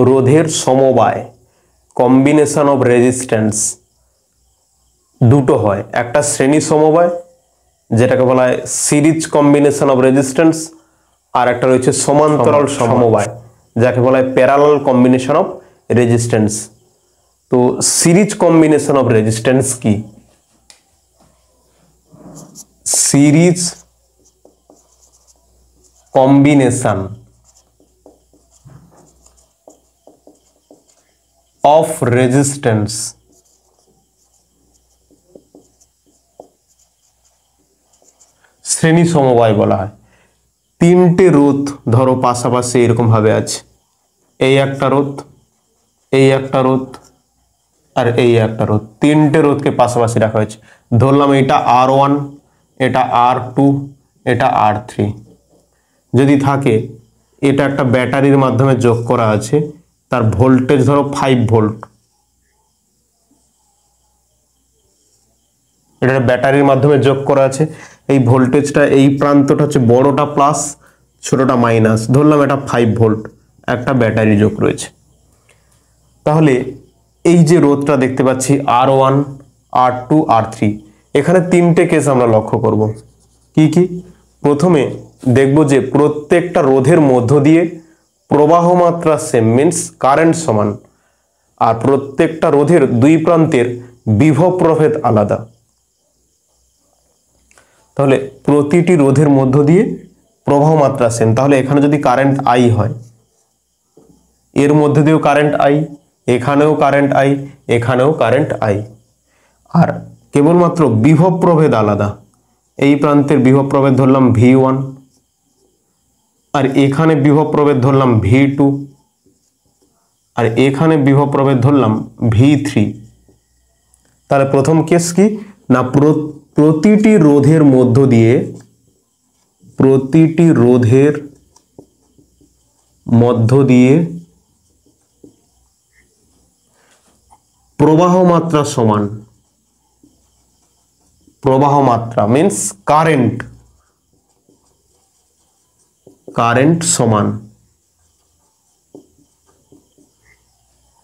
রোধের সমবায় combination of resistance দুটো হয়, একটা শ্রেণী সমবায় যেটাকে বলা হয় সিরিজ কম্বিনেশন অফ রেজিস্ট্যান্স, আর একটা রয়েছে সমান্তরাল সমবায় যাকে বলা হয় প্যারালাল কম্বিনেশন অফ রেজিস্ট্যান্স। তো সিরিজ কম্বিনেশন অফ রেজিস্ট্যান্স কি? সিরিজ কম্বিনেশন অফ রেজিস্ট্যান্স শ্রেণী সমবায় বলা হয়। তিনটে রোধ ধরো পাশাপাশি এরকম ভাবে আছে, এই একটা রোধ, এই একটা রোধ আর এই একটা রোধ, তিনটে রোধকে পাশাপাশি রাখা হয়েছে। ধরলাম এটা R1, এটা R2, এটা R3 যদি থাকে, এটা একটা ব্যাটারির মাধ্যমে যোগ করা আছে, তার ভোল্টেজ ধরো 5 ভোল্ট, এটা ব্যাটারির মাধ্যমে যোগ করা আছে। এই ভোল্টেজটা এই প্রান্তটা হচ্ছে বড়টা প্লাস ছোটটা মাইনাস, ধরলাম এটা 5 ভোল্ট, একটা ব্যাটারি যোগ রয়েছে। তাহলে এই যে রোধটা দেখতে পাচ্ছি R1, R2, R3, এখানে তিনটে কেস আমরা লক্ষ্য করব। কি কি? প্রথমে দেখব যে প্রত্যেকটা রোধের মধ্য দিয়ে প্রবাহ মাত্রা সেম, মিন্স কারেন্ট সমান, আর প্রত্যেকটা রোধের দুই প্রান্তের বিভব প্রভেদ আলাদা। তাহলে প্রতিটি রোধের মধ্য দিয়ে প্রবাহ মাত্রা সেম, তাহলে এখানে যদি কারেন্ট I হয়, এর মধ্যে দিয়েও কারেন্ট I, এখানেও কারেন্ট I, এখানেও কারেন্ট I, আর কেবলমাত্র বিভব প্রভেদ আলাদা। এই প্রান্তের বিভব প্রভেদ ধরলাম V1, আর এখানে বিভব প্রভেদ ধরলাম V2, আর এখানে বিভব প্রভেদ ধরলাম V3। তাহলে প্রথম কেস কি না, প্রতিটি রোধের মধ্য দিয়ে, প্রতিটি রোধের মধ্য দিয়ে প্রবাহ মাত্রা সমান, প্রবাহ মাত্রা মিন্স কারেন্ট, কারেন্ট সমান,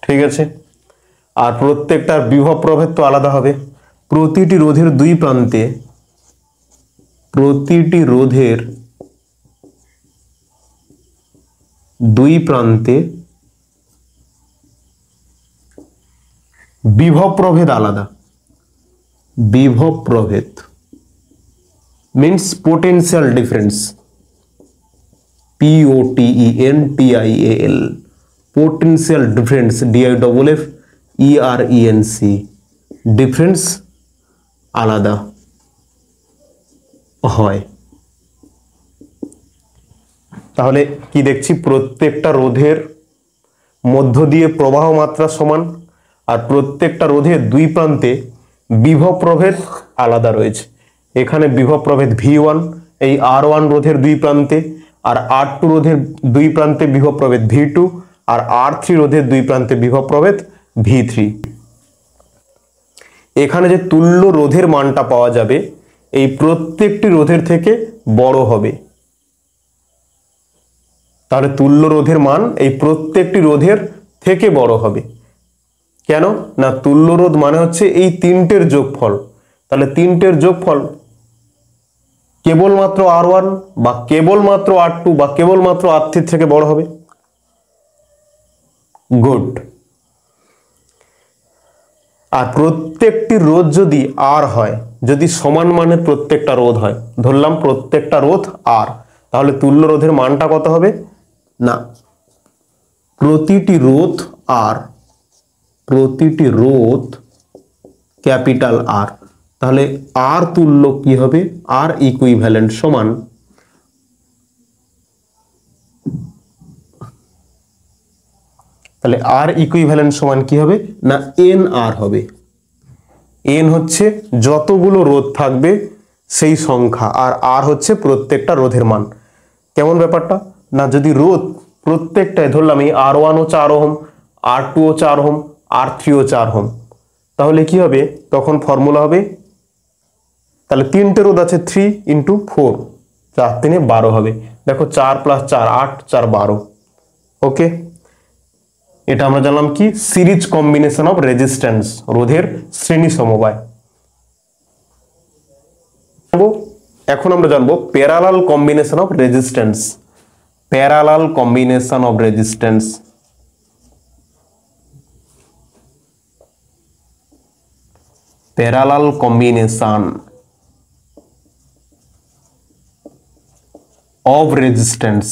ঠিক আছে। আর প্রত্যেকটার বিভব প্রভেদ তো আলাদা হবে। প্রতিটি রোধের দুই প্রান্তে, প্রতিটি রোধের দুই প্রান্তে বিভব প্রভেদ আলাদা। বিভব প্রভেদ means potential difference, POTENTIAL, potential difference, DIFFERENC, difference আলাদা হয়। তাহলে কি দেখছি, প্রত্যেকটা রোধের মধ্য দিয়ে প্রবাহ মাত্রা সমান, আর প্রত্যেকটা রোধের দুই প্রান্তে বিভব প্রভেদ আলাদা রয়েছে। এখানে বিভব প্রভেদ V1 এই R1 রোধের দুই প্রান্তে, আর R2 রোধের দুই প্রান্তে বিভব প্রভেদ V2, আর R3 রোধের দুই প্রান্তে বিভব প্রভেদ V3। এখানে যে তুল্য রোধের মানটা পাওয়া যাবে, এই প্রত্যেকটি রোধের থেকে বড় হবে। তাহলে তুল্য রোধের মান এই প্রত্যেকটি রোধের থেকে বড় হবে। কেন না, তুল্য রোধ মানে হচ্ছে এই তিনটের যোগফল। তাহলে তিনটের যোগফল কেবলমাত্র R1 বা কেবলমাত্র R2 বা কেবলমাত্র R3 থেকে বড় হবে। গুড। আর প্রত্যেকটি রোধ যদি R হয়, যদি সমান মানের প্রত্যেকটা রোধ হয়, ধরলাম প্রত্যেকটা রোধ R, তাহলে তুল্য রোধের মানটা কত হবে না, প্রতিটি রোধ R, প্রতিটি রোধ ক্যাপিটাল R, তাহলে R তুল্য কি হবে, R ইকুইভ্যালেন্ট সমান তাহলে R ইকুইভ্যালেন্ট সমান কি হবে না NR হবে। N হচ্ছে যতগুলো রোধ থাকবে সেই সংখ্যা, আর R হচ্ছে প্রত্যেকটা রোধের মান। কেমন ব্যাপারটা না, যদি রোধ প্রত্যেকটাই ধরলাম এই R1 ও 4 ওহম, R2 ও 4 ওহম, R3 ও 4 ওহম, তাহলে কি হবে, তখন ফর্মুলা হবে, তাহলে তিনটে রোধ আছে 3 × 4, 4 × 12 হবে। দেখো 4 + 4 8, 4 12। ওকে, এটা আমরা জানলাম কি সিরিজ কম্বিনেশন অফ রেজিস্ট্যান্স, রোধের শ্রেণী সমবায়। এখন আমরা জানবো parallel combination of resistance. Parallel combination of resistance. Parallel combination of resistance,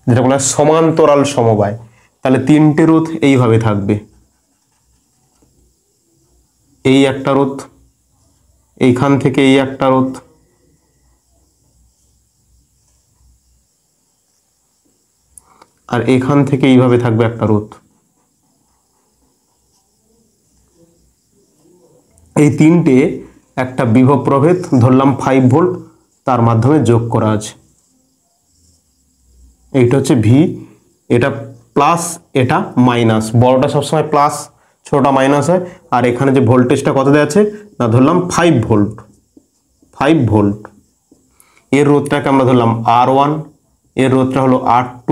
যেটা বলা হয় সমান্তরাল সমবায়। তাহলে তিনটে রোধ এইভাবে থাকবে, এই একটা রোধ, এইখান থেকে এই একটা রোধ, আর এখান থেকে এইভাবে থাকবে একটা রোধ। এই তিনটে একটা বিভব প্রভেদ ধরলাম 5 ভোল্ট, তার মাধ্যমে যোগ করা আছে। এইটা হচ্ছে ভি, এটা প্লাস এটা মাইনাস, বড়টা সবসময় প্লাস ছোটটা মাইনাস হয়। আর এখানে যে ভোল্টেজটা কত দেওয়া আছে না ধরলাম 5 ভোল্ট, 5 ভোল্ট। এর রোধটাকে আমরা ধরলাম R1, এর রোধটা হলো R2,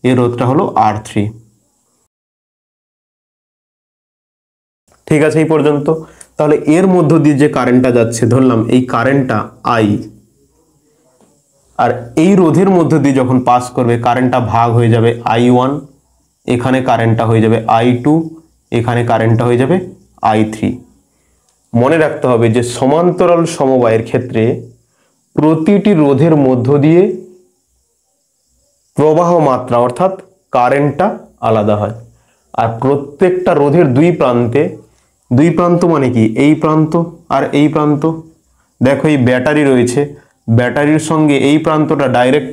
এর রোধটা হলো R3। ঠিক আছে এই পর্যন্ত। তাহলে এর মধ্য দিয়ে যে কারেন্টটা যাচ্ছে ধরলাম এই কারেন্টটা I, আর এই রোধের মধ্য দিয়ে যখন পাস করবে কারেন্টটা ভাগ হয়ে যাবে I1, এখানে কারেন্টটা হয়ে যাবে I2, এখানে কারেন্টটা হয়ে যাবে I3। মনে রাখতে হবে যে সমান্তরাল সমবায়ের ক্ষেত্রে প্রতিটি রোধের মধ্য দিয়ে প্রবাহ মাত্রা অর্থাৎ কারেন্টটা আলাদা হয়। আর প্রত্যেকটা রোধের দুই প্রান্তে, দুই প্রান্ত মানে কি এই প্রান্ত আর এই প্রান্ত, দেখো এই ব্যাটারি রয়েছে, ব্যাটারির সঙ্গে এই প্রান্তটা ডাইরেক্ট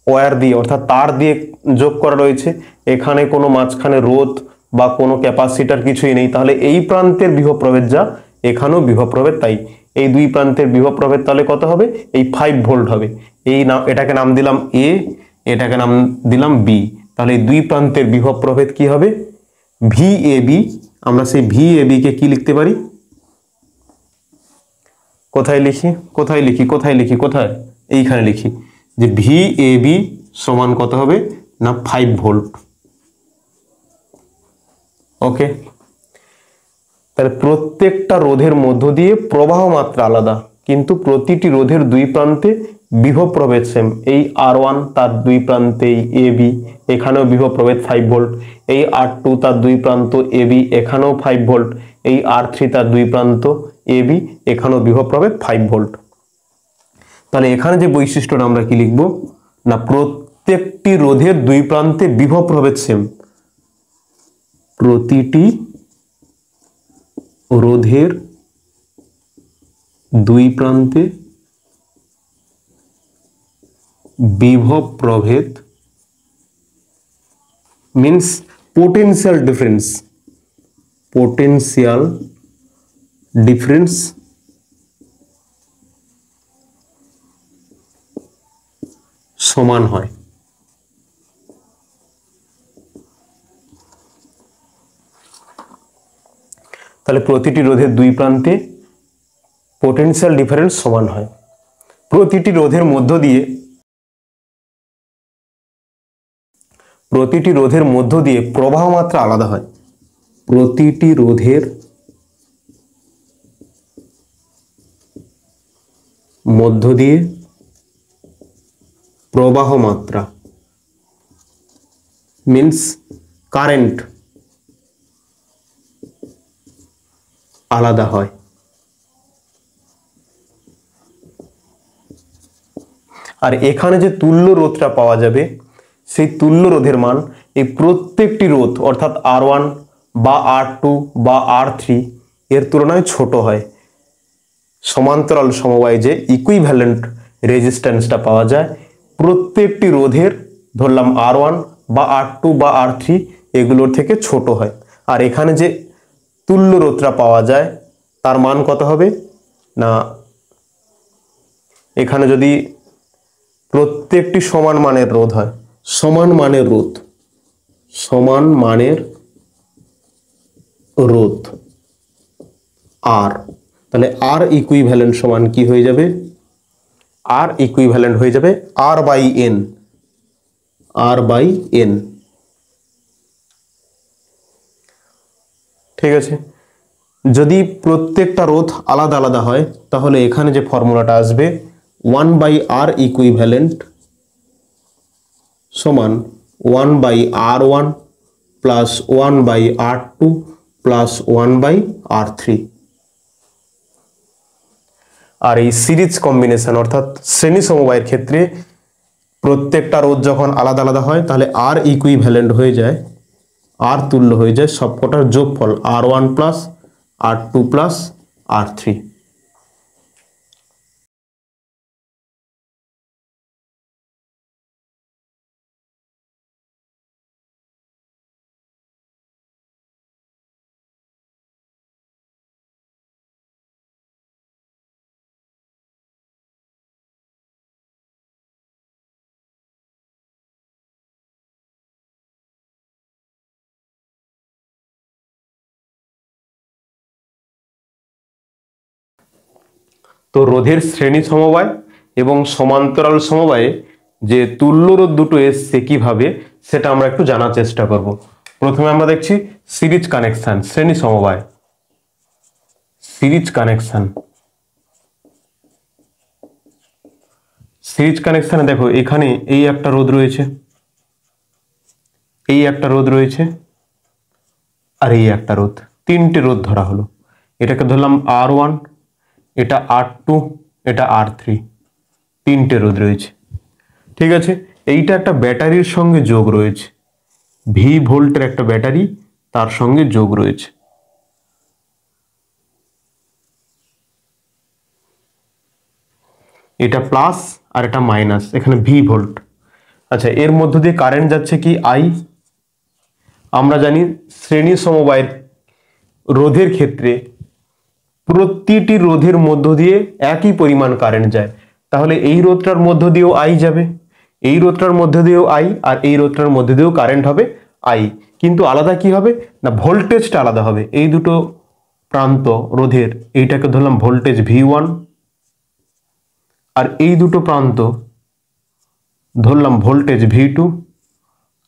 ওয়্যার দিয়ে অর্থাৎ তার দিয়ে যোগ করা রয়েছে, এখানে কোনো মাঝখানে রোধ বা কোনো ক্যাপাসিটার কিছুই নেই। তাহলে এই প্রান্তের বিভব প্রভেদ যা, এখানেও বিভব প্রভেদ তাই। এই দুই প্রান্তের বিভব প্রভেদ তাহলে কত হবে, এই 5 ভোল্ট হবে। এই নাম, এটাকে নাম দিলাম এ, এটাকে নাম দিলাম বি। তাহলে এই দুই প্রান্তের বিভব প্রভেদ কি হবে, VAB। আমরা সেই VAB কে কি লিখতে পারি, কোথায় লিখি কোথায় লিখি কোথায় লিখি কোথায়, এইখানে লিখি যে VAB সমান কত হবে না 5 ভোল্ট। ওকে, তাহলে প্রত্যেকটা রোধের মধ্য দিয়ে প্রবাহ মাত্রা আলাদা, কিন্তু প্রতিটি রোধের দুই প্রান্তে বিভব প্রভেদ সেম। এই R1 তার দুই প্রান্তে AB, এখানেও বিভব প্রভেদ 5 ভোল্ট। এই R2 তার দুই প্রান্ত AB, এখানেও 5 ভোল্ট। এই R3 তার দুই প্রান্ত AB, এখানেও বিভব প্রভেদ 5 ভোল্ট। তাহলে এখানে যে বৈশিষ্ট্যটা আমরা কি লিখব না, প্রত্যেকটি রোধের দুই প্রান্তে বিভব প্রভেদ সেম। প্রতিটি রোধের দুই প্রান্তে বিভব প্রভেদ means potential difference, potential difference সমান হয়। তাহলে প্রতিটি রোধের দুই প্রান্তে পোটেনশিয়াল ডিফারেন্স সমান হয়। প্রতিটি রোধের মধ্য দিয়ে, প্রতিটি রোধের মধ্য দিয়ে প্রবাহ মাত্রা আলাদা হয়। প্রতিটি রোধের মধ্য দিয়ে প্রবাহ মাত্রা মিন্স কারেন্ট আলাদা হয়। আর এখানে যে তুল্য রোধটা পাওয়া যাবে, সেই তুল্য রোধের মান এই প্রত্যেকটি রোধ অর্থাৎ R1 বা R2 বা R3 এর তুলনায় ছোট হয়। সমান্তরাল সমবায়ে যে ইকুইভ্যালেন্ট রেজিস্ট্যান্সটা পাওয়া যায়, প্রত্যেকটি রোধের ধরলাম R1 বা R2 বা R3 এগুলোর থেকে ছোট হয়। আর এখানে যে তুল্য রোধটা পাওয়া যায় তার মান কত হবে না, এখানে যদি প্রত্যেকটি সমান মানের রোধ হয়, সমান মানের রোধ, সমান মানের রোধ আর, তাহলে আর ইকুইভ্যালেন্ট সমান কি হয়ে যাবে আর ইকুইভ্যালেন্ট হয়ে যাবে R by N, R by N. ঠিক আছে, যদি প্রত্যেকটা রোধ আলাদা আলাদা হয় তাহলে এখানে যে ফর্মুলাটা আসবে 1 বাই আর ইকুইভ্যালেন্ট সমান 1 by R one plus 1 by R two plus 1 by R three. আর এই সিরিজ কম্বিনেশন অর্থাৎ শ্রেণী সমবায়ের ক্ষেত্রে প্রত্যেকটা রোধ যখন আলাদা আলাদা হয় তাহলে আর ইকুইভ্যালেন্ট হয়ে যায়, আর তুল্য হয়ে যায় সবকটার যোগফল আর ওয়ান প্লাস আর টু প্লাস আর থ্রি। তো রোধের শ্রেণী সমবায় এবং সমান্তরাল সমবায়ে যে তুল্য রোধ দুটো এসছে কিভাবে সেটা আমরা একটু জানার চেষ্টা করব। প্রথমে আমরা দেখছি সিরিজ কানেকশন, শ্রেণী সমবায়, সিরিজ কানেকশন। সিরিজ কানেকশনে দেখো এখানে এই একটা রোধ রয়েছে, এই একটা রোধ রয়েছে, আর এই একটা রোধ, তিনটে রোধ ধরা হলো। এটাকে ধরলাম আর ওয়ান, এটা আর টু, এটা আর থ্রি, তিনটে রোধ রয়েছে। ঠিক আছে, এইটা একটা ব্যাটারির সঙ্গে যোগ রয়েছে, ভি ভোল্টের একটা ব্যাটারি তার সঙ্গে যোগ রয়েছে। এটা প্লাস আর এটা মাইনাস, এখানে ভি ভোল্ট। আচ্ছা, এর মধ্য দিয়ে কারেন্ট যাচ্ছে কি আই। আমরা জানি শ্রেণী সমবায়ের রোধের ক্ষেত্রে প্রতিটি রোধের মধ্য দিয়ে একই পরিমাণ কারেন্ট যায়, তাহলে এই রোধটার মধ্য দিয়েও আই যাবে, এই রোধটার মধ্য দিয়েও আই, আর এই রোধটার মধ্য দিয়েও কারেন্ট হবে আই। কিন্তু আলাদা কি হবে না, ভোল্টেজটা আলাদা হবে। এই দুটো প্রান্ত রোধের, এইটাকে ধরলাম ভোল্টেজ ভি ওয়ান, আর এই দুটো প্রান্ত ধরলাম ভোল্টেজ ভি টু,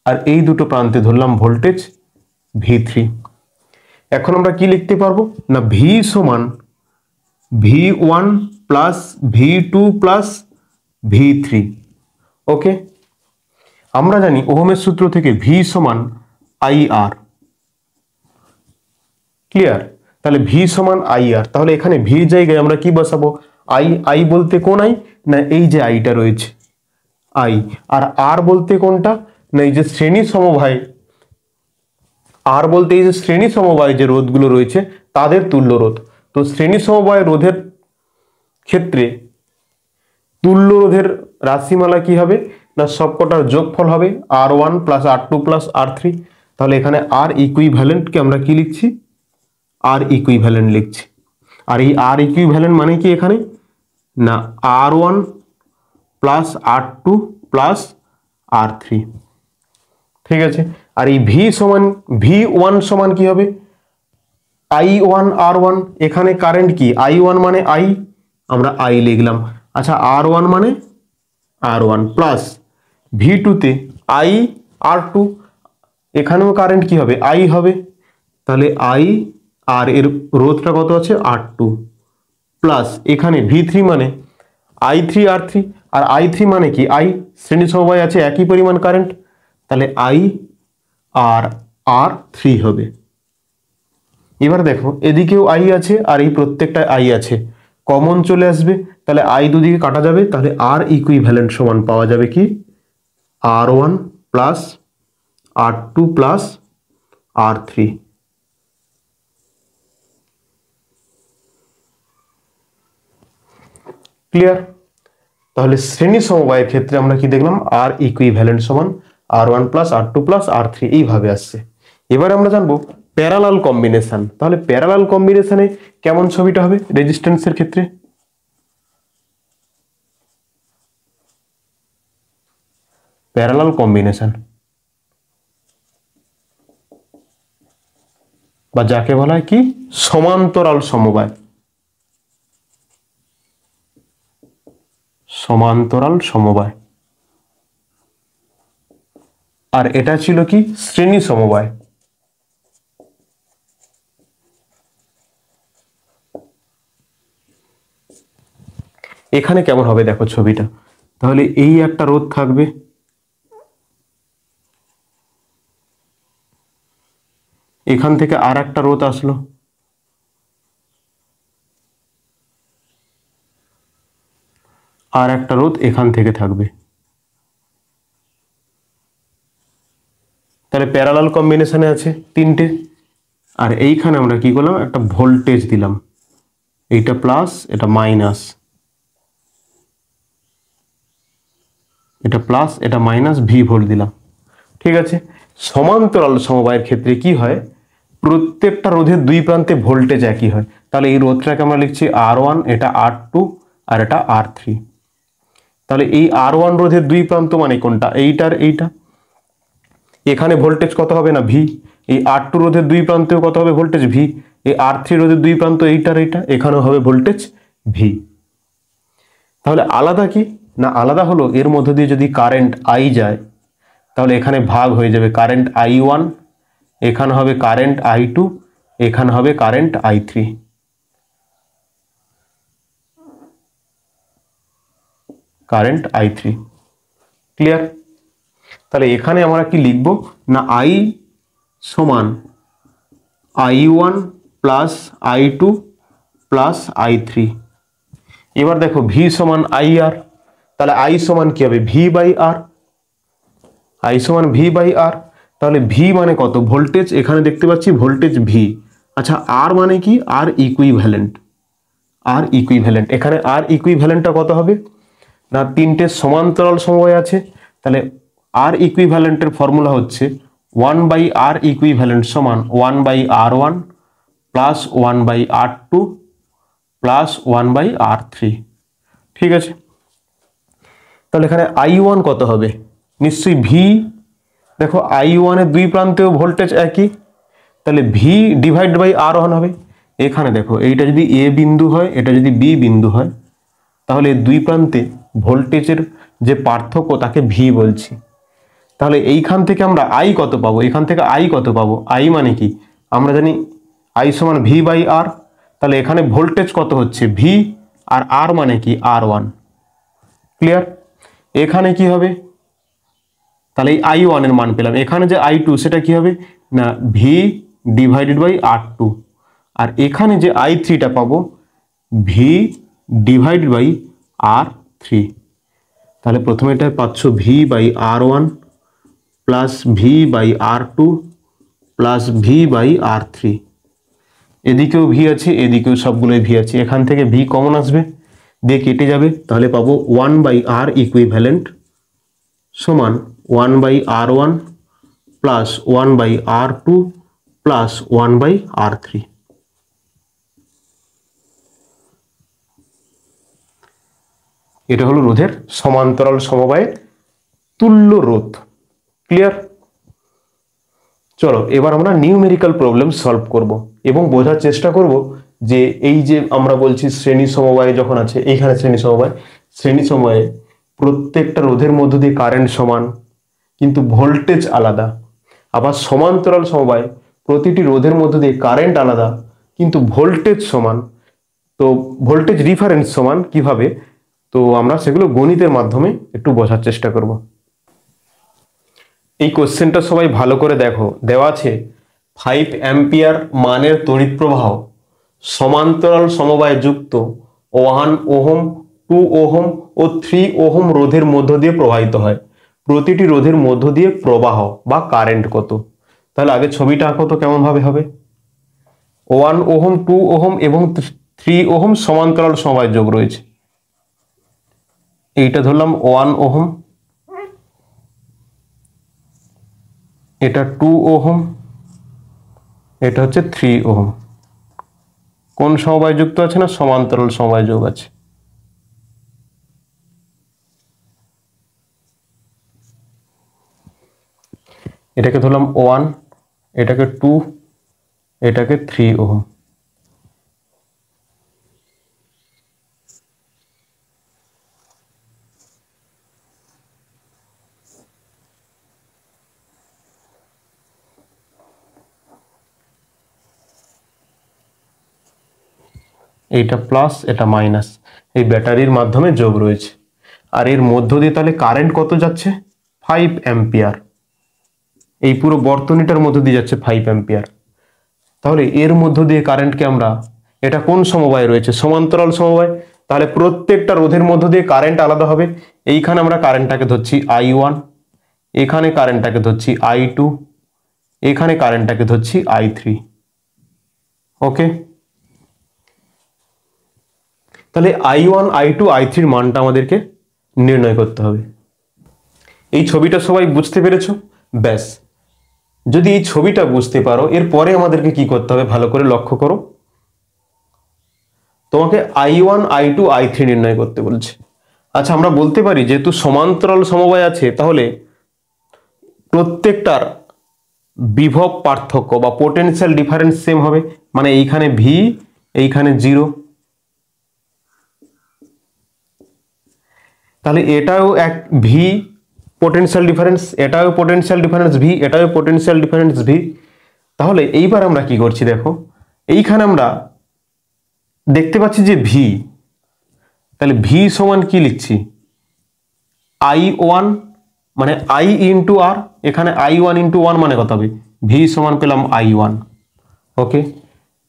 আর এই দুটো প্রান্তে ধরলাম ভোল্টেজ ভি থ্রি। এখন আমরা কি লিখতে পারবো না, ভি সমান V one plus V two plus V three. Okay, আমরা জানি ওহমের সূত্র থেকে ভি সমান আই আর। ক্লিয়ার? তাহলে ভি সমান আই আর, তাহলে এখানে ভি জায়গায় আমরা কি বসাবো, আই। আই বলতে কোন আই না, এই যে আইটা রয়েছে আই। আর আর বলতে কোনটা না, এই যে শ্রেণী সমবায়, আর বলতে এই যে শ্রেণী সমবায় যে রোধগুলো রয়েছে তাদের তুল্য রোধ। তো শ্রেণী সমবায় রোধের ক্ষেত্রে তুল্য রোধের রাশিমালা কি হবে না, সবকটার যোগফল হবে আর ওয়ান প্লাস আর টু প্লাস আর থ্রি। তাহলে এখানে আর ইকুইভ্যালেন্টকে আমরা কি লিখছি, আর ইকুইভ্যালেন্ট লিখছি। আর এই আর ইকুইভ্যালেন্ট মানে কি এখানে না, আর ওয়ান প্লাস আর টু প্লাস আর থ্রি। ঠিক আছে, আর এই ভি সমান ভি ওয়ান সমান কি হবে, আই ওয়ান আর ওয়ান। এখানে কারেন্ট কি আই ওয়ান মানে আই, আমরা আই লিখলাম। আচ্ছা, আর ওয়ান মানে আর ওয়ান প্লাস ভি টুতে আই আর টু, এখানেও কারেন্ট কি হবে আই হবে, তাহলে আই আর এর রোধটা কত আছে আর টু প্লাস এখানে ভি থ্রি মানে আই থ্রি আর থ্রি, আর আই থ্রি মানে কি আই, শ্রেণী সমবায় আছে একই পরিমাণ কারেন্ট, তাহলে আই আর আর থ্রি হবে। এবার দেখো এদিকেও আই আছে আর এই প্রত্যেকটা আই আছে, কমন চলে আসবে, তাহলে আই দুদিকে কাটা যাবে, তাহলে আর ইকুইভ্যালেন্ট সমান পাওয়া যাবে কি আর ওয়ান প্লাস আর টু প্লাস আর থ্রি। ক্লিয়ার? তাহলে শ্রেণী সমবায়ের ক্ষেত্রে আমরা কি দেখলাম, আর ইকুইভ্যালেন্ট সমান আর ওয়ান প্লাস আর টু প্লাস আর থ্রি, এইভাবে আসছে। এবার আমরা জানবো প্যারালাল কম্বিনেশন। তাহলে প্যারালাল কম্বিনেশনে কেমন ছবিটা হবে রেজিস্ট্যান্সের ক্ষেত্রে, প্যারালাল কম্বিনেশন বা যাকে বলা হয় কি সমান্তরাল সমবায়, সমান্তরাল সমবায়, আর এটা ছিল কি শ্রেণী সমবায়। এখানে কেমন হবে দেখো ছবিটা, তাহলে এই একটা রোধ থাকবে, এখান থেকে আর একটা রোধ আসলো, আর একটা রোধ এখান থেকে থাকবে। তাহলে প্যারালাল কম্বিনেশনে আছে তিনটে। আর এইখানে আমরা কি করলাম, একটা ভোল্টেজ দিলাম, এইটা প্লাস এটা মাইনাস, এটা প্লাস এটা মাইনাস, ভি ভোল্ট দিলাম। ঠিক আছে, সমান্তরাল সমবায়ের ক্ষেত্রে কি হয়, প্রত্যেকটা রোধের দুই প্রান্তে ভোল্টেজ একই হয়। তাহলে এই রোধটাকে আমরা লিখছি R1, এটা R2 আর এটা R3। তাহলে এই R1 রোধের দুই প্রান্ত মানে কোনটা, এইটার এইটা, এখানে ভোল্টেজ কত হবে না ভি। এই R2 রোধের দুই প্রান্তেও কত হবে ভোল্টেজ ভি। এই R3 রোধের দুই প্রান্ত এইটার এইটা, এখানেও হবে ভোল্টেজ ভি। তাহলে আলাদা কি না, আলাদা হলো এর মধ্য দিয়ে যদি কারেন্ট আই যায়, তাহলে এখানে ভাগ হয়ে যাবে কারেন্ট I1, এখানে হবে কারেন্ট I2, এখানে হবে current I3। Current I3, clear? তাহলে এখানে আমরা কি লিখব না, I সমান I1 plus I2 plus I3। এবার দেখো ভি সমান IR, তাহলে I সমান কি হবে ভি বাই আর, I সমান ভি বাই আর। তাহলে ভি মানে কত, ভোল্টেজ, এখানে দেখতে পাচ্ছি ভোল্টেজ ভি। আচ্ছা আর মানে কি, আর ইকুইভ্যালেন্ট, আর ইকুইভ্যালেন্ট, এখানে আর ইকুইভ্যালেন্টটা কত হবে না, তিনটে সমান্তরাল সমবায় আছে, তাহলে আর ইকুইভ্যালেন্টের ফর্মুলা হচ্ছে 1/r ইকুইভ্যালেন্ট সমান 1/r1 plus 1/r2 plus 1/r3। ঠিক আছে, তাহলে এখানে I1 কত হবে, নিশ্চয়ই ভি, দেখো I1 এর দুই প্রান্তেও ভোল্টেজ একই, তাহলে ভি ডিভাইড বাই R1 হবে। এখানে দেখো এইটা যদি এ বিন্দু হয়, এটা যদি বি বিন্দু হয়, তাহলে দুই প্রান্তে ভোল্টেজের যে পার্থক্য তাকে ভি বলছি। তাহলে এইখান থেকে আমরা আই কত পাবো, এখান থেকে আই কত পাবো, আই মানে কি আমরা জানি আই সমান ভি বাই আর। তাহলে এখানে ভোল্টেজ কত হচ্ছে ভি, আর আর মানে কি R1। ক্লিয়ার? এখানে কি হবে, তাহলে এই I1 এর মান পেলাম, এখানে যে I2 সেটা কি হবে না ভি ডিভাইডেড বাই R2, আর এখানে যে I3টা পাবো ভি ডিভাইডেড বাই R3। তাহলে প্রথমে এটা পাচ্ছ V by R1 plus V by R2 plus V by R3। এদিকেও ভি আছে, এদিকেও সবগুলোই ভি আছে, এখান থেকে ভি কমন আসবে, দিয়ে কেটে যাবে, তাহলে পাবো 1/r ইকুইভ্যালেন্ট সমান 1/r1 plus 1/r2 plus 1/r3। এটা হলো রোধের সমান্তরাল সমবায়ের তুল্য রোধ। ক্লিয়ার? চলো এবার আমরা নিউমেরিক্যাল প্রবলেম সলভ করব এবং বোঝার চেষ্টা করব যে এই যে আমরা বলছি শ্রেণী সমবায় যখন আছে, এইখানে শ্রেণী সমবায়ে প্রত্যেকটা রোধের মধ্য দিয়ে কারেন্ট সমান কিন্তু ভোল্টেজ আলাদা, আবার সমান্তরাল সমবায় প্রতিটি রোধের মধ্য দিয়ে কারেন্ট আলাদা কিন্তু ভোল্টেজ সমান। তো ভোল্টেজ রিফারেন্স সমান কিভাবে, তো আমরা সেগুলো গণিতের মাধ্যমে একটু বোঝার চেষ্টা করব। এই কোশ্চেনটা সবাই ভালো করে দেখো, দেওয়া আছে 5 অ্যাম্পিয়ার মানের তড়িৎ প্রবাহ সমান্তরাল সমবায়ে যুক্ত 1 ওহম 2 ওহম ও 3 ওহম রোধের মধ্য দিয়ে প্রবাহিত হয়, প্রতিটি রোধের মধ্য দিয়ে প্রবাহ বা কারেন্ট কত। তাহলে আগে ছবিটা আঁকো তো কেমন ভাবে হবে, 1 ওহম 2 ওহম এবং 3 ওহম সমান্তরাল সমবায় যোগ রয়েছে। এইটা ধরলাম 1 ওহম, এটা 2 ওহম, এটা হচ্ছে 3 ওহম। কোন সমবায় যুক্ত আছে না, সমান্তরাল সমবায় যোগ আছে। এটাকে ধরলাম 1, এটাকে 2, এটাকে 3 ওহম। এইটা প্লাস এটা মাইনাস, এই ব্যাটারির মাধ্যমে যোগ রয়েছে। আর এর মধ্য দিয়ে তাহলে কারেন্ট কত যাচ্ছে? 5 অ্যাম্পিয়ার। এই পুরো বর্তনীটার মধ্য দিয়ে যাচ্ছে 5 অ্যাম্পিয়ার। তাহলে এর মধ্য দিয়ে কারেন্টকে আমরা, এটা কোন সমবায় রয়েছে? সমান্তরাল সমবায়। তাহলে প্রত্যেকটা রোধের মধ্য দিয়ে কারেন্ট আলাদা হবে। এইখানে আমরা কারেন্টটাকে ধরছি I1, এখানে কারেন্টটাকে ধরছি I2, এখানে কারেন্টটাকে ধরছি I3। ওকে, তাহলে I1, I2, I3 মানটা আমাদেরকে নির্ণয় করতে হবে। এই ছবিটা সবাই বুঝতে পেরেছো? ব্যাস, যদি এই ছবিটা বুঝতে পারো, এরপরে আমাদেরকে কি করতে হবে ভালো করে লক্ষ্য করো। তোমাকে I1, I2, I3 নির্ণয় করতে বলছে। আচ্ছা, আমরা বলতে পারি যেহেতু সমান্তরাল সমবায় আছে, তাহলে প্রত্যেকটার বিভব পার্থক্য বা পোটেনশিয়াল ডিফারেন্স সেম হবে। মানে এইখানে V, এইখানে 0। তাহলে এটাও এক V পোটেনশিয়াল ডিফারেন্স, এটাও পোটেনশিয়াল ডিফারেন্স V, এটাও পোটেনশিয়াল ডিফারেন্স V। তাহলে এইবার আমরা কি করছি দেখো, এইখানে আমরা দেখতে পাচ্ছি যে V, তাহলে V সমান কি লিখছি? I1 মানে I ইন্টু R, এখানে I1 ইন্টু 1 মানে কত হবে? V সমান পেলাম I1। ওকে,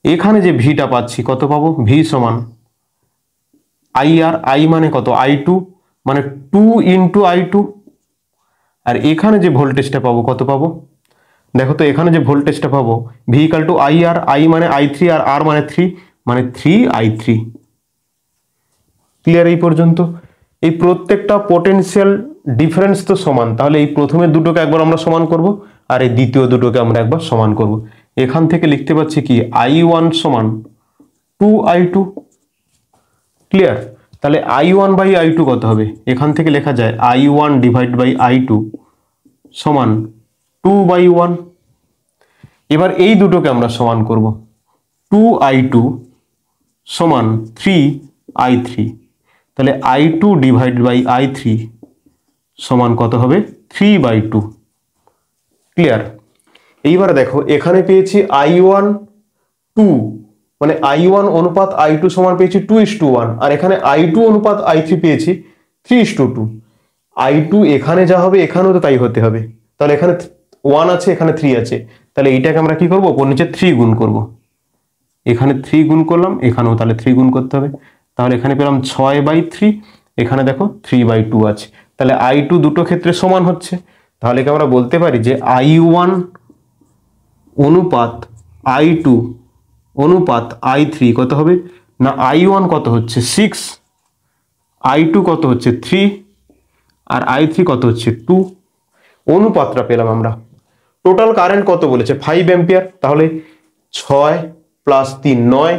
এখানে যে ভিটা পাচ্ছি কত পাবো? V সমান IR, I মানে কত? I2 মানে 2 ইন্টু I2। আর এখানে যে ভোল্টেজটা পাবো কত পাবো? দেখো তো, এখানে যে ভোল্টেজটা পাবো V equal to IR, I মানে I3 আর R মানে 3, মানে 3I3। ক্লিয়ার এই পর্যন্ত? এই প্রত্যেকটা পোটেনশিয়াল ডিফারেন্স তো সমান, তাহলে এই প্রথমের দুটোকে একবার আমরা সমান করব, আর এই দ্বিতীয় দুটোকে আমরা একবার সমান করব। এখান থেকে লিখতে পাচ্ছি কি I1 সমান 2I2। ক্লিয়ার? তাহলে I1 বাই I2 কত হবে? এখান থেকে লেখা যায় I1 ডিভাইড বাই I2 সমান 2/1। এবার এই দুটোকে আমরা সমান করব, 2I2 সমান 3I3। তাহলে I2 ডিভাইড বাই I3 সমান কত হবে? 3/2। ক্লিয়ার? এইবার দেখো, এখানে পেয়েছি I1 2, মানে I1 অনুপাত I2 সমান পেয়েছি 2:1, আর এখানে I2 অনুপাত I3 পেয়েছি 3:2। I2 এখানে যা হবে এখানেও তো তাই হতে হবে। তাহলে এখানে 1 আছে, এখানে 3 আছে, তাহলে এইটাকে আমরা কি করব? ওপর নিচে 3 গুণ করব। এখানে 3 গুণ করলাম, এখানেও তাহলে 3 গুণ করতে হবে। তাহলে এখানে পেলাম 6/3, এখানে দেখো 3/2 আছে। তাহলে I2 দুটো ক্ষেত্রে সমান হচ্ছে। তাহলে কি আমরা বলতে পারি যে I1 অনুপাত I2 অনুপাত I3 কত হবে? না, I1 কত হচ্ছে 6, I2 কত হচ্ছে 3, আর I3 কত হচ্ছে 2। অনুপাতটা পেলাম আমরা। টোটাল কারেন্ট কত বলেছে? 5 অ্যাম্পিয়ার। তাহলে 6 প্লাস 3 9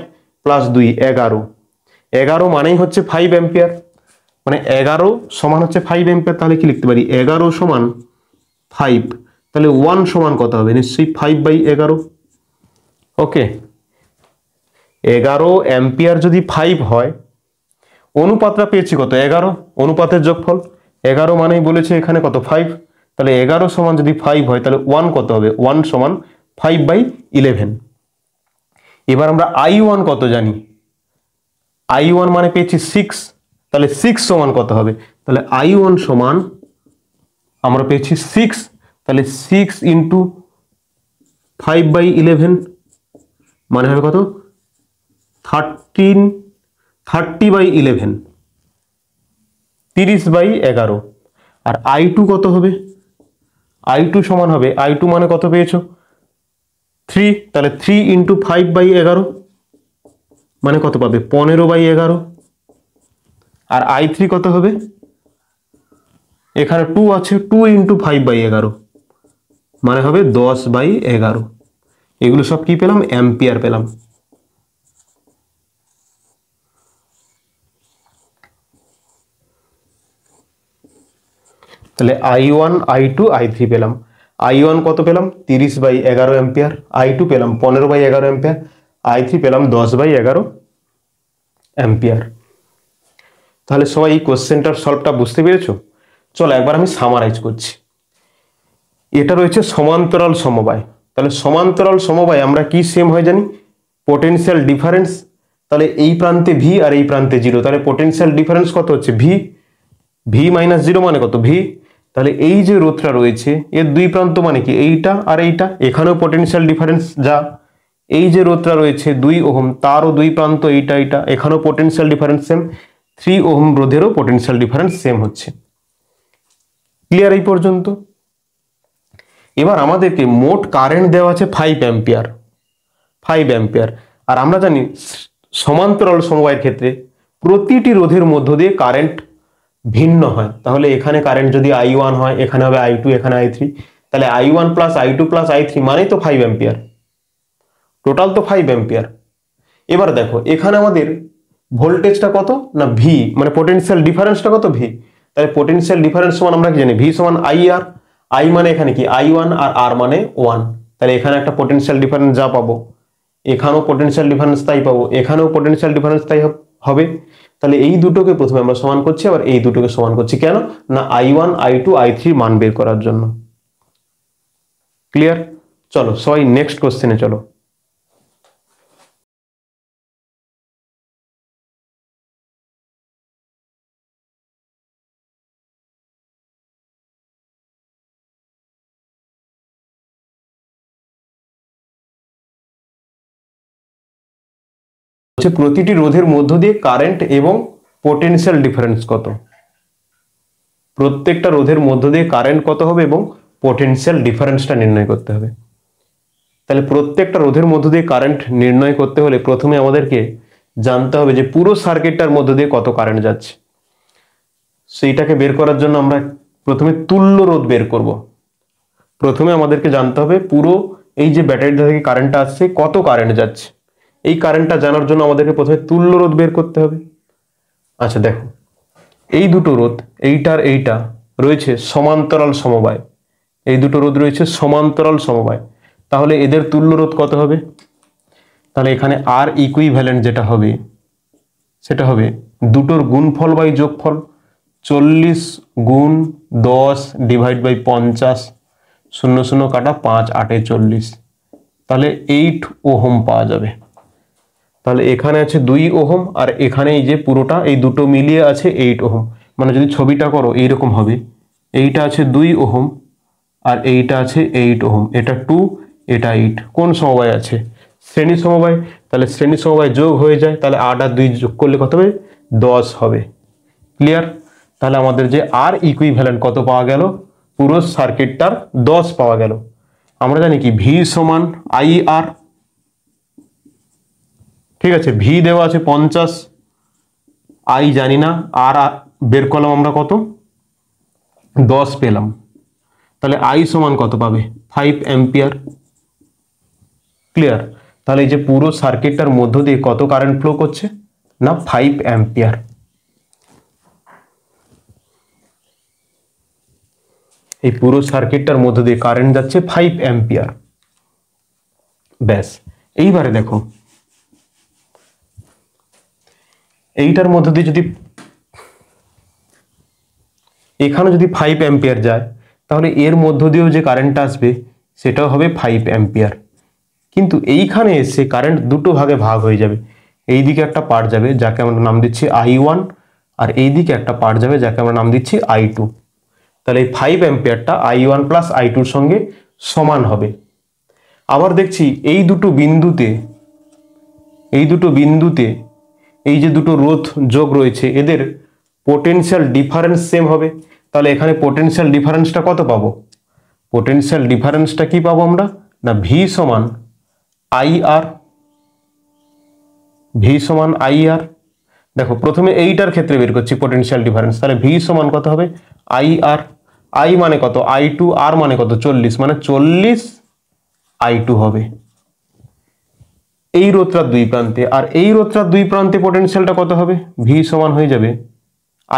প্লাস 2 11, 11 মানেই হচ্ছে 5 অ্যাম্পিয়ার। মানে 11 সমান হচ্ছে 5 অ্যাম্পিয়ার। তাহলে কি লিখতে পারি? 11 সমান 5। তাহলে 1 সমান কত হবে? নিশ্চয়ই 5/11। ওকে, 11 অ্যাম্পিয়ার যদি 5 হয়, অনুপাতটা পেয়েছি কত? 11, অনুপাতের যোগফল 11 মানেই বলেছে এখানে কত? 5। তাহলে 11 সমান যদি 5 হয়, তাহলে 1 কত হবে? 1 সমান 5/11। এবার আমরা I1 কত জানি? I1 মানে পেয়েছি 6, তাহলে 6 সমান কত হবে? তাহলে I1 সমান আমরা পেয়েছি 6, তাহলে 6 ইন্টু 5/11 মানে হবে কত? 30/11, 30/11। আর I2 কত হবে? I2 সমান হবে, I2 মানে কত পেয়েছো? 3, তাহলে 3 ইন্টু 5/11 মানে কত পাবে? 15/11। আর I3 কত হবে? এখানে 2 আছে, 2 ইন্টু 5/11 মানে হবে 10/11। এগুলো সব কি পেলাম? অ্যাম্পিয়ার পেলাম। তাহলে I1 I2 I3 পেলাম। I1 কত পেলাম? 30/11 অ্যাম্পিয়ার, I2 পেলাম 15/11 অ্যাম্পিয়ার, I3 পেলাম 10/11 অ্যাম্পিয়ার। তাহলে সবাই এই কোশ্চেনটার সলভটা বুঝতে পেরেছো? চলো একবার আমি সামারাইজ করছি। এটা রয়েছে সমান্তরাল সমবায়। তাহলে সমান্তরাল সমবায় আমরা কি সেম হয় জানি? পোটেনশিয়াল ডিফারেন্স তাহলে এই প্রান্তে ভি আর এই প্রান্তে জিরো, তাহলে পোটেনশিয়াল ডিফারেন্স কত হচ্ছে ভি, ভি মাইনাস জিরো মানে কত ভি। তাহলে এই যে রোধটা রয়েছে এর দুই প্রান্ত মানে কি এইটা আর এইটা, এখানেও পোটেনশিয়াল ডিফারেন্স যা, এই যে রোধটা রয়েছে 2 ওহম তারও দুই প্রান্ত এইটা এইটা, এখানেও পোটেনশিয়াল ডিফারেন্স সেম, 3 ওহম রোধেরও পোটেনশিয়াল ডিফারেন্স সেম হচ্ছে। ক্লিয়ার এই পর্যন্ত? এবার আমাদেরকে মোট কারেন্ট দেওয়া আছে 5 অ্যাম্পিয়ার, 5 অ্যাম্পিয়ার। আর আমরা জানি সমান্তরাল সমবায়ের ক্ষেত্রে প্রতিটি রোধের মধ্য দিয়ে কারেন্ট ভিন্ন হয়। তাহলে এখানে কারেন্ট যদি I1 হয় এখানে হবে I2, এখানে I3, তাহলে I1 plus I2 plus I3 মানেই তো 5 অ্যাম্পিয়ার, টোটাল তো 5 অ্যাম্পিয়ার। এবার দেখো এখানে আমাদের ভোল্টেজটা কত না ভি, মানে পোটেনশিয়াল ডিফারেন্সটা কত ভি। তাহলে পোটেনশিয়াল ডিফারেন্স সমান আমরা কি জানি ভি সমান IR, I মানে এখানে কি I1 আর R মানে 1, তাহলে এখানে একটা পোটেনশিয়াল ডিফারেন্স যা পাবো এখানেও পোটেনশিয়াল ডিফারেন্স তাই পাবো, এখানেও পোটেনশিয়াল ডিফারেন্স তাই হবে। তাহলে এই দুটোকে প্রথমে আমরা সমান করছি, আবার এই দুটোকে সমান করছি কেন না I1 I2 I3 মান বের করার জন্য। ক্লিয়ার? চলো সবাই নেক্সট কোশ্চেনে চলো। প্রতিটি রোধের মধ্য দিয়ে কারেন্ট এবং পোটেনশিয়াল ডিফারেন্স কত, প্রত্যেকটা রোধের মধ্য দিয়ে কারেন্ট কত হবে এবং পোটেনশিয়াল ডিফারেন্সটা নির্ণয় করতে হবে। তাহলে প্রত্যেকটা রোধের মধ্য দিয়ে কারেন্ট নির্ণয় করতে হলে প্রথমে আমাদেরকে জানতে হবে যে পুরো সার্কিটটার মধ্য দিয়ে কত কারেন্ট যাচ্ছে। সেইটাকে বের করার জন্য আমরা প্রথমে তুল্য রোধ বের করব। প্রথমে আমাদেরকে জানতে হবে পুরো এই যে ব্যাটারিটা থেকে কারেন্টটা আসছে কত কারেন্ট যাচ্ছে, এই কারেন্টটা জানার জন্য আমাদেরকে প্রথমে তুল্য রোধ বের করতে হবে। আচ্ছা দেখো এই দুটো রোধ এইটার এইটা রয়েছে সমান্তরাল সমবায়, এই দুটো রোধ রয়েছে সমান্তরাল সমবায়, তাহলে এদের তুল্য রোধ কত হবে। তাহলে এখানে আর ইকুইভ্যালেন্ট যেটা হবে সেটা হবে দুটোর গুণফল বাই যোগফল, 40 গুণ 10 ডিভাইড বাই 50, 0 0 কাটা 5 8 40, তাহলে 8 ওহম পাওয়া যাবে। তাহলে এখানে আছে 2 ওহম আর এখানে এই যে পুরোটা এই দুটো মিলিয়ে আছে 8 ওহম, মানে যদি ছবিটা করো এইরকম হবে, এইটা আছে 2 ওহম আর এইটা আছে 8 ওহম, এটা 2 এটা 8, কোন সমবায় আছে শ্রেণী সমবায়, তাহলে শ্রেণী সমবায় যোগ হয়ে যায়, তাহলে 8 আর 2 যোগ করলে কত হবে 10 হবে। ক্লিয়ার? তাহলে আমাদের যে আর ইকুইভ্যালেন্ট কত পাওয়া গেল, পুরো সার্কিটটার 10 পাওয়া গেল। আমরা জানি কি ভি সমান IR, ঠিক আছে, ভি দেওয়া আছে 50, আই জানি না, আর বের করলাম আমরা কত 10 পেলাম, তাহলে আই সমান কত পাবে 5 অ্যাম্পিয়ার। ক্লিয়ার? তাহলে এই যে পুরো সার্কিটটার মধ্য দিয়ে কত কারেন্ট ফ্লো করছে না 5 অ্যাম্পিয়ার। এই পুরো সার্কিটটার মধ্য দিয়ে কারেন্ট যাচ্ছে 5 অ্যাম্পিয়ার। ব্যাস, এইবারে দেখো এইটার মধ্য দিয়ে যদি এখানে যদি 5 অ্যাম্পিয়ার যায় তাহলে এর মধ্য দিয়েও যে কারেন্টটা আসবে সেটাও হবে 5 অ্যাম্পিয়ার। কিন্তু এইখানে এসে কারেন্ট দুটো ভাগে ভাগ হয়ে যাবে, এই দিকে একটা পার্ট যাবে যাকে আমরা নাম দিচ্ছি I1 আর এই দিকে একটা পার্ট যাবে যাকে আমরা নাম দিচ্ছি I2। তাহলে এই 5 অ্যাম্পিয়ারটা I1 প্লাস I2 এর সঙ্গে সমান হবে। আবার দেখছি এই দুটো বিন্দুতে এই যে দুটো রোধ যোগ রয়েছে এদের পোটেনশিয়াল ডিফারেন্স সেম হবে। তাহলে এখানে পোটেনশিয়াল ডিফারেন্সটা কত পাবো, পোটেনশিয়াল ডিফারেন্সটা কি পাবো আমরা না ভি সমান IR, ভি সমান IR। দেখো প্রথমে এইটার ক্ষেত্রে বের করছি পোটেনশিয়াল ডিফারেন্স, তাহলে ভি সমান কত হবে IR, I মানে কত I2, R মানে কত 40, মানে 40 I2 হবে এই রোধটার দুই প্রান্তে। আর এই রোধটার দুই প্রান্তে পোটেনশিয়ালটা কত হবে ভি সমান হয়ে যাবে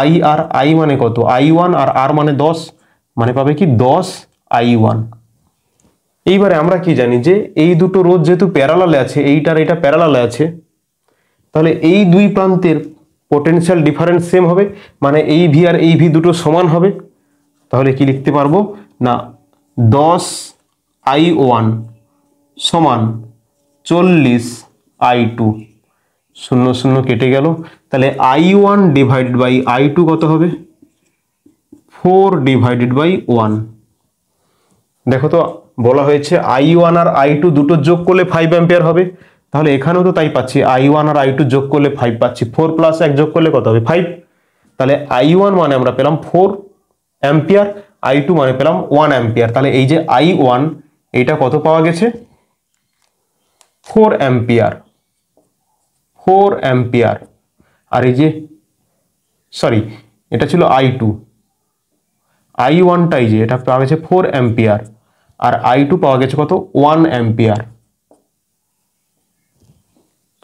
IR, I মানে কত I1 আর R মানে 10, মানে পাবে কি 10 I1। এইবারে আমরা কি জানি যে এই দুটো রোধ যেহেতু প্যারালালে আছে, এইটার এটা প্যারালালে আছে, তাহলে এই দুই প্রান্তের পোটেনশিয়াল ডিফারেন্স সেম হবে, মানে এই ভি আর এই ভি দুটো সমান হবে। তাহলে কি লিখতে পারবো না 10 I1 সমান 40 I2 শূন্য শূন্য কেটে গেল, তাহলে I1 ডিভাইডেড বাই I2 কত হবে? 4 ডিভাইডেড বাই 1। দেখো তো বলা হয়েছে I1 আর I2 দুটো যোগ করলে 5 অ্যাম্পিয়ার হবে, তাহলে এখানেও তো তাই পাচ্ছি, I1 আর I2 যোগ করলে 5 পাচ্ছি, 4 প্লাস 1 যোগ করলে কত হবে? 5। তাহলে I1 মানে আমরা পেলাম 4 অ্যাম্পিয়ার, I2 মানে পেলাম 1 অ্যাম্পিয়ার। তাহলে এই যে I1 এইটা কত পাওয়া গেছে? 4 অ্যাম্পিয়ার, 4 অ্যাম্পিয়ার। আর এই যে সরি, এটা ছিল I2, I1টাই যে এটা পাওয়া গেছে 4 অ্যাম্পিয়ার, আর I2 পাওয়া গেছে কত? 1 অ্যাম্পিয়ার।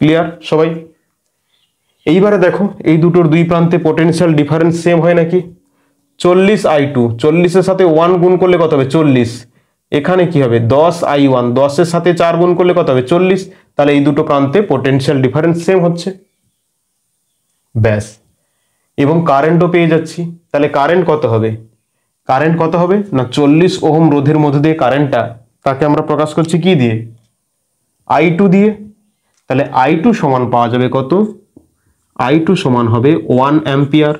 ক্লিয়ার সবাই? এইবারে দেখো এই দুটোর দুই প্রান্তে পোটেনশিয়াল ডিফারেন্স সেম হয় নাকি? 40 I2, 40-এর সাথে 1 গুণ করলে কত হবে? 40। এখানে কি হবে? 10 I1, 10-এর সাথে 4 গুণ করলে কত হবে? 40। তাহলে এই দুটো প্রান্তে পোটেনশিয়াল ডিফারেন্স সেম হচ্ছে, ব্যাস। এবং কারেন্টও পেয়ে যাচ্ছি, তাহলে কারেন্ট কত হবে? কারেন্ট কত হবে না 40 ওহম রোধের মধ্যে দিয়ে কারেন্টটা, তাকে আমরা প্রকাশ করছি কি দিয়ে? I2 দিয়ে। তাহলে I2 সমান পাওয়া যাবে কত? I2 সমান হবে 1 অ্যাম্পিয়ার,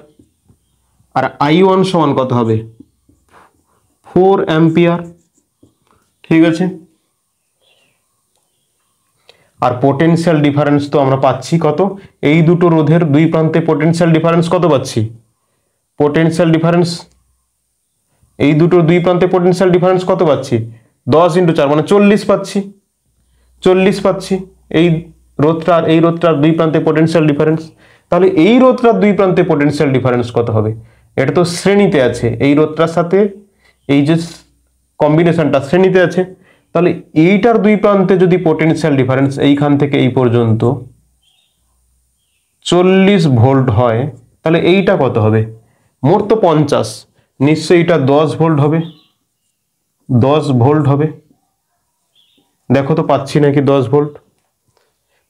আর I1 সমান কত হবে? 4 অ্যাম্পিয়ার। ঠিক আছে, আর পোটেনশিয়াল ডিফারেন্স তো আমরা পাচ্ছি কত? এই দুটো রোধের দুই প্রান্তে পোটেনশিয়াল ডিফারেন্স কত পাচ্ছি? পোটেনশিয়াল ডিফারেন্স এই দুটোর দুই প্রান্তে পোটেনশিয়াল ডিফারেন্স কত পাচ্ছি? 10 × 4 মানে 40 পাচ্ছি, 40 পাচ্ছি এই রোধটার এই রোধটার দুই প্রান্তে পোটেনশিয়াল ডিফারেন্স। তাহলে এই রোধটার দুই প্রান্তে পোটেনশিয়াল ডিফারেন্স কত হবে? এটা তো শ্রেণীতে আছে, এই রোধটার সাথে এই যে কম্বিনেশনটা শ্রেণীতে আছে, তাহলে এইটার দুই প্রান্তে যদি পোটেনশিয়াল ডিফারেন্স এইখান থেকে এই পর্যন্ত 40 ভোল্ট হয়, তাহলে এইটা কত হবে? মোট তো 50, নিশ্চয়ই এটা 10 ভোল্ট হবে, 10 ভোল্ট হবে। দেখো তো পাচ্ছি নাকি 10 ভোল্ট।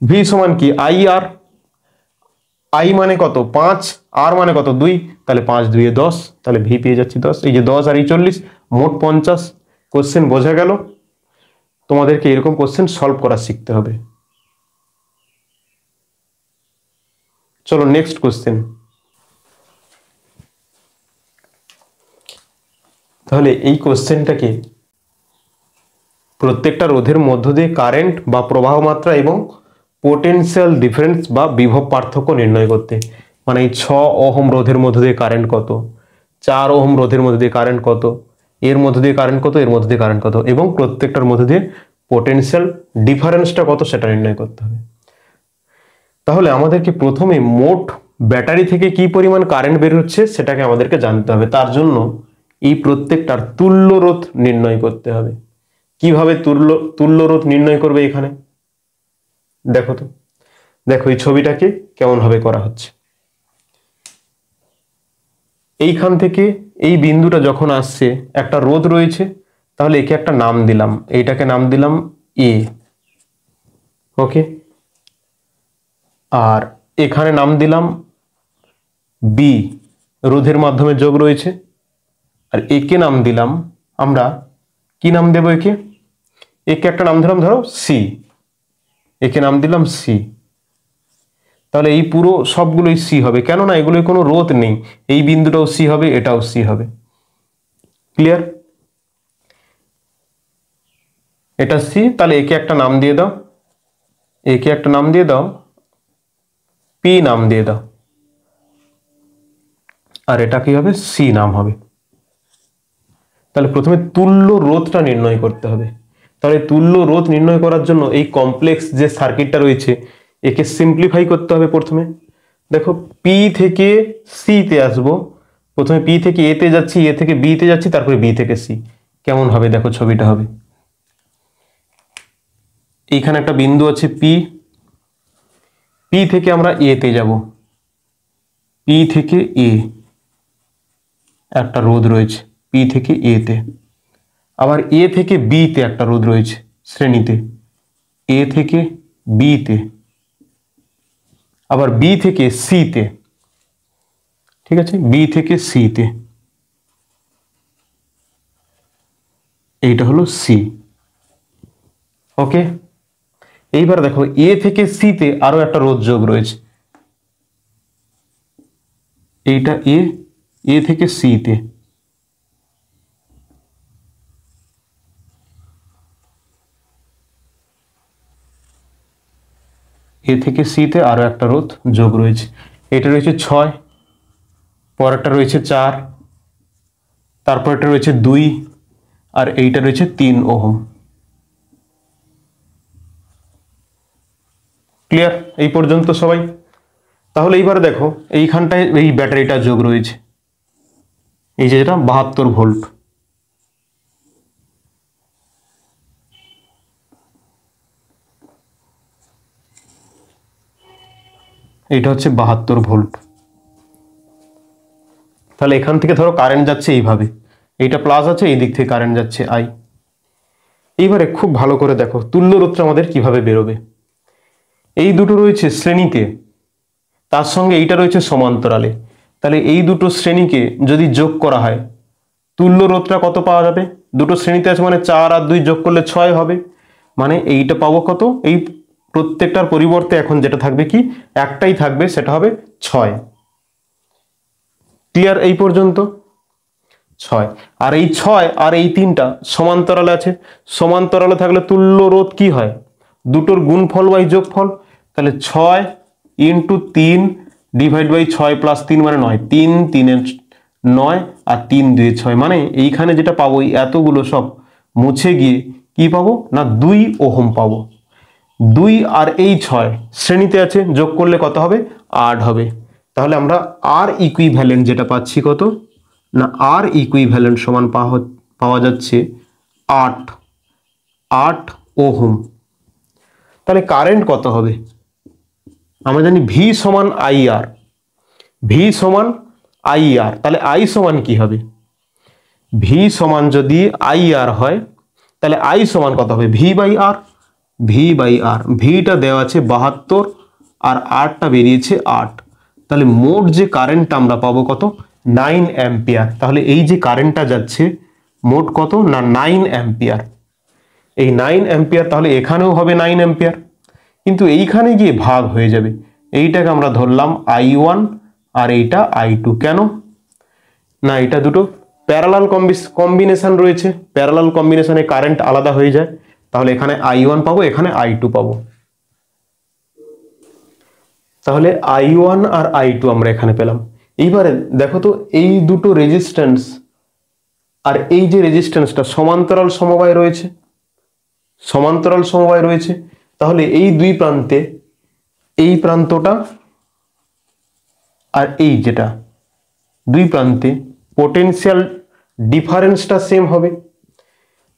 ভি সমান কি? IR, I মানে কত? 5, R মানে কত? 2, তাহলে 5 2 এ 10, তাহলে ভি পেয়ে যাচ্ছি 10। এই যে 10 আর এই 40, মোট 50। কোশ্চেন বোঝা গেল? তোমাদেরকে এরকম কোশ্চেন সলভ করা শিখতে হবে। চলো নেক্সট কোশ্চেন। তাহলে এই কোশ্চেনটাকে প্রত্যেকটা রোধের মধ্য দিয়ে কারেন্ট বা প্রবাহ মাত্রা এবং পোটেনশিয়াল ডিফারেন্স বা বিভব পার্থক্য নির্ণয় করতে, মানে এই 6 ওহম রোধের মধ্য দিয়ে কারেন্ট কত, 4 ওহম রোধের মধ্যে দিয়ে কারেন্ট কত, এর মধ্যে দিয়ে কারেন্ট কত, এর মধ্যে দিয়ে কারেন্ট কত, এবং প্রত্যেকটার মধ্যে দিয়ে পোটেনশিয়াল ডিফারেন্সটা কত সেটা নির্ণয় করতে হবে। তাহলে আমাদেরকে প্রথমে মোট ব্যাটারি থেকে কি পরিমাণ কারেন্ট বের হচ্ছে সেটাকে আমাদেরকে জানতে হবে। তার জন্য এই প্রত্যেকটার তুল্য রোধ নির্ণয় করতে হবে। কিভাবে তুল্য রোধ নির্ণয় করবে? এখানে দেখো তো, দেখো এই ছবিটাকে কেমন ভাবে করা হচ্ছে। এইখান থেকে এই বিন্দুটা যখন আসছে একটা রোধ রয়েছে, তাহলে একে একটা নাম দিলাম, এইটাকে নাম দিলাম এ, ওকে। আর এখানে নাম দিলাম বি, রোধের মাধ্যমে যোগ রয়েছে। আর একে নাম দিলাম আমরা, কি নাম দেব একে? একে একটা নাম দিলাম ধরো সি, একে নাম দিলাম সি। তাহলে এই পুরো সবগুলোই সি হবে, কেননা এগুলোই কোনো রোধ নেই। এই বিন্দুটাও সি হবে, এটাও সি হবে। ক্লিয়ার? এটা সি, তাহলে একে একটা নাম দিয়ে দাও, একে একটা নাম দিয়ে দাও, পি নাম দিয়ে দাও, আর এটা কি হবে? সি নাম হবে। তাহলে প্রথমে তুল্য রোধটা নির্ণয় করতে হবে। তাহলে তুল্য রোধ নির্ণয় করার জন্য এই কমপ্লেক্স যে সার্কিটটা রয়েছে একে সিম্পলিফাই করতে হবে। প্রথমে দেখো পি থেকে সি তে আসবো, প্রথমে পি থেকে এ তে যাচ্ছি, এ থেকে বি তে যাচ্ছি, তারপরে বি থেকে সি। কেমন হবে দেখো ছবিটা হবে, এইখানে একটা বিন্দু আছে পি, পি থেকে আমরা এ তে যাব, পি থেকে এ একটা রোধ রয়েছে, পি থেকে এ তে। আবার এ থেকে বি তে একটা রোধ রয়েছে শ্রেণীতে, এ থেকে বি তে। আবার বি থেকে সি তে, ঠিক আছে, বি থেকে সি তে, এইটা হলো সি। ওকে, এইবার দেখো এ থেকে সি তে আরো একটা রোধ যোগ রয়েছে, এইটা এ থেকে সি তে, এ থেকে সি তে আরো একটা রোধ যোগ রয়েছে, এটা রয়েছে 6, পরেরটা রয়েছে 4, তারপর এটা রয়েছে 2, আর এইটা রয়েছে 3 ওহম। ক্লিয়ার এই পর্যন্ত সবাই? তাহলে এইবার দেখো এইখানটায় এই ব্যাটারিটা যোগ রয়েছে, এই যে যেটা 72 ভোল্ট, এইটা হচ্ছে 72 ভোল্ট। তাহলে এখান থেকে ধরো কারেন্ট যাচ্ছে এইভাবে, এইটা প্লাস আছে, এই দিক থেকে কারেন্ট যাচ্ছে আই। এইবারে খুব ভালো করে দেখো তুল্য রোধটা আমাদের কিভাবে বেরোবে। এই দুটো রয়েছে শ্রেণীতে, তার সঙ্গে এইটা রয়েছে সমান্তরালে, তাহলে এই দুটো শ্রেণীকে যদি যোগ করা হয় তুল্য রোধটা কত পাওয়া যাবে? দুটো শ্রেণীতে আছে মানে 4 আর 2 যোগ করলে 6 হবে, মানে এইটা পাবো কত? এই প্রত্যেকটার পরিবর্তে এখন যেটা থাকবে কি, একটাই থাকবে, সেটা হবে 6। ক্লিয়ার এই পর্যন্ত? 6, আর এই 6 আর এই 3টা সমান্তরালে আছে, সমান্তরালে থাকলে তুল্য রোধ কি হয়? দুটোর গুণফল বাই যোগফল, তাহলে 6 ইন্টু 3 ডিভাইড বাই 6 প্লাস 3 মানে 9, 3 3 9 আর 3 2 6, মানে এইখানে যেটা পাবো এই এতগুলো সব মুছে গিয়ে কি পাবো না 2 ওহম পাবো। 2 আর এই 6 শ্রেণীতে আছে, যোগ করলে কত হবে? 8 হবে। তাহলে আমরা আর ইকুইভ্যালেন্ট যেটা পাচ্ছি কত না, আর ইকুইভ্যালেন্ট সমান পাওয়া যাচ্ছে 8 ওহম। তাহলে কারেন্ট কত হবে? আমরা জানি ভি সমান আই আর, ভি সমান আই আর, তাহলে আই সমান কি হবে? ভি সমান যদি আই আর হয় তাহলে আই সমান কত হবে? V by R, V by R, ভিটা দেওয়া আছে 72 আর আরটা বেরিয়েছে 8, তাহলে মোট যে কারেন্টটা আমরা পাবো কত? 9 অ্যাম্পিয়ার। তাহলে এই যে কারেন্টটা যাচ্ছে মোট কত না 9 অ্যাম্পিয়ার। এই 9 অ্যাম্পিয়ার তাহলে এখানেও হবে 9 অ্যাম্পিয়ার, কিন্তু এইখানে গিয়ে ভাগ হয়ে যাবে, এইটাকে আমরা ধরলাম I1 আর এইটা I2। কেন না, এটা দুটো প্যারালাল কম্বিনেশন রয়েছে, প্যারালাল কম্বিনেশনে কারেন্ট আলাদা হয়ে যায়, তাহলে এখানে I1 পাবো, এখানে I2 পাবো। তাহলে I1 আর I2 আমরা এখানে পেলাম। এইবারে দেখো তো এই দুটো রেজিস্ট্যান্স আর এই যে রেজিস্ট্যান্সটা সমান্তরাল সমবায় রয়েছে, সমান্তরাল সমবায় রয়েছে, তাহলে এই দুই প্রান্তে এই প্রান্তটা আর এই যেটা দুই প্রান্তে পোটেনশিয়াল ডিফারেন্সটা সেম হবে।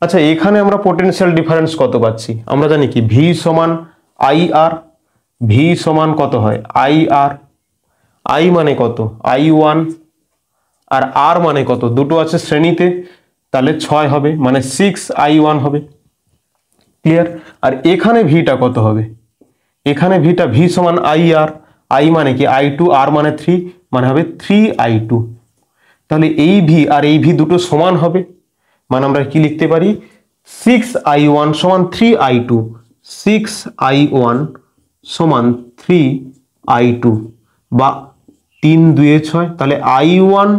আচ্ছা এখানে আমরা পোটেনশিয়াল ডিফারেন্স কত পাচ্ছি? আমরা জানি কি ভি সমান আই আর, ভি সমান কত হয়? আই আর, আই মানে কত? I1 আর আর মানে কত? দুটো আছে শ্রেণীতে, তাহলে 6 হবে, মানে 6I1 হবে। ক্লিয়ার? আর এখানে ভিটা কত হবে? এখানে ভিটা ভি সমান আই আর, আই মানে কি I2, আর মানে 3, মানে হবে 3I2। তাহলে এই ভি আর এই ভি দুটো সমান হবে, মানে আমরা কি লিখতে পারি? 6I1 সমান 3I2, 6I1 সমান 3I2, বা 3 2 6, তাহলে I1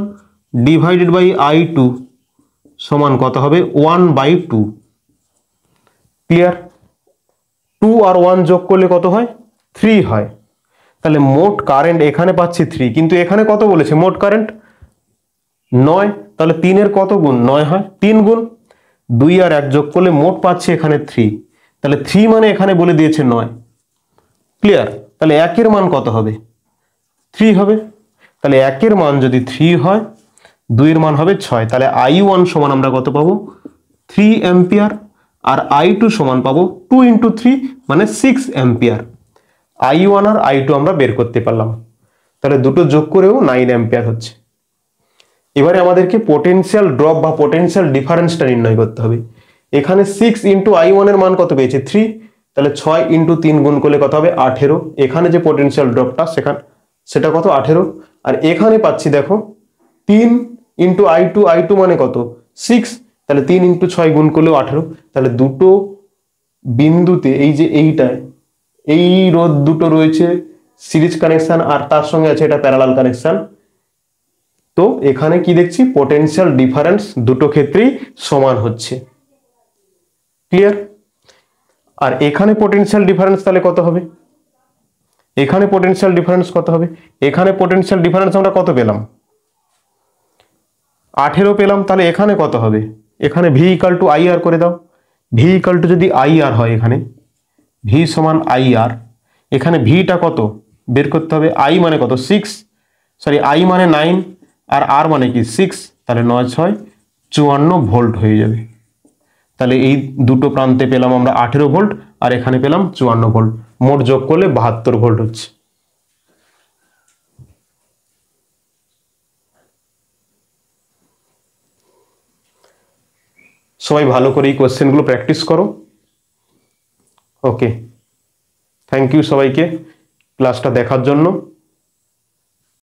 ডিভাইডেড বাই I2 সমান কত হবে? 1/2। ক্লিয়ার? 2 আর 1 যোগ করলে কত হয়? 3 হয়। তাহলে মোট কারেন্ট এখানে পাচ্ছি 3, কিন্তু এখানে কত বলেছে মোট কারেন্ট? 9, তাহলে 3 এর কত গুণ? 9 হয়, 3 গুণ 2 আর 1 যোগ করলে মোট পাচ্ছি এখানে 3, তাহলে 3 মানে এখানে বলে দিয়েছে 9। ক্লিয়ার? তাহলে 1 এর মান কত হবে? 3 হবে। তাহলে 1 এর মান যদি 3 হয়, 2 এর মান হবে 6, তাহলে I1 সমান আমরা কত পাবো? 3 অ্যাম্পিয়ার, আর I2 সমান পাবো 2 × 3 মানে 6 অ্যাম্পিয়ার। I1 আর I2 আমরা বের করতে পারলাম, তাহলে দুটো যোগ করেও 9 অ্যাম্পিয়ার হচ্ছে। এবারে আমাদেরকে পোটেনশিয়াল ড্রপ বা পোটেনশিয়াল ডিফারেন্সটা নির্ণয় করতে হবে। এখানে 6 × I1 এর মান কত পেয়েছে? 3, তাহলে 6 × 3 গুণ করলে কত হবে? 18। এখানে যে পোটেনশিয়াল ড্রপটা সেটা কত? 18। আর এখানে পাচ্ছি দেখো 3 × I2 মানে কত? 6, তাহলে 3 × 6 গুণ করলেও 18, তাহলে দুটো বিন্দুতে এই যে এইটায় এই রোধ দুটো রয়েছে সিরিজ কানেকশন আর তার সঙ্গে আছে এটা প্যারালাল কানেকশন। তো এখানে কি দেখছি পোটেনশিয়াল ডিফারেন্স দুটো ক্ষেত্রেই সমান হচ্ছে। ক্লিয়ার? আর এখানে পোটেনশিয়াল ডিফারেন্স তাহলে কত হবে? এখানে পোটেনশিয়াল ডিফারেন্স কত হবে? এখানে পোটেনশিয়াল ডিফারেন্স আমরা কত পেলাম? 18 পেলাম। তাহলে এখানে কত হবে? এখানে ভি ইকাল টু আই আর করে দাও। ভি ইকাল টু যদি আই আর হয়, এখানে ভি সমান আই আর, এখানে ভিটা কত বের করতে হবে? আই মানে কত? 6, সরি আই মানে 9 আর আর মানে কি 6, তাহলে 9 6 54 ভোল্ট হয়ে যাবে। তাহলে এই দুটো প্রান্তে পেলাম আমরা 18 ভোল্ট আর এখানে পেলাম 54 ভোল্ট, মোট যোগ করলে 72 ভোল্ট হচ্ছে। সবাই ভালো করে এই কোশ্চেনগুলো প্র্যাকটিস করো। ওকে, থ্যাংক ইউ সবাইকে ক্লাসটা দেখার জন্য।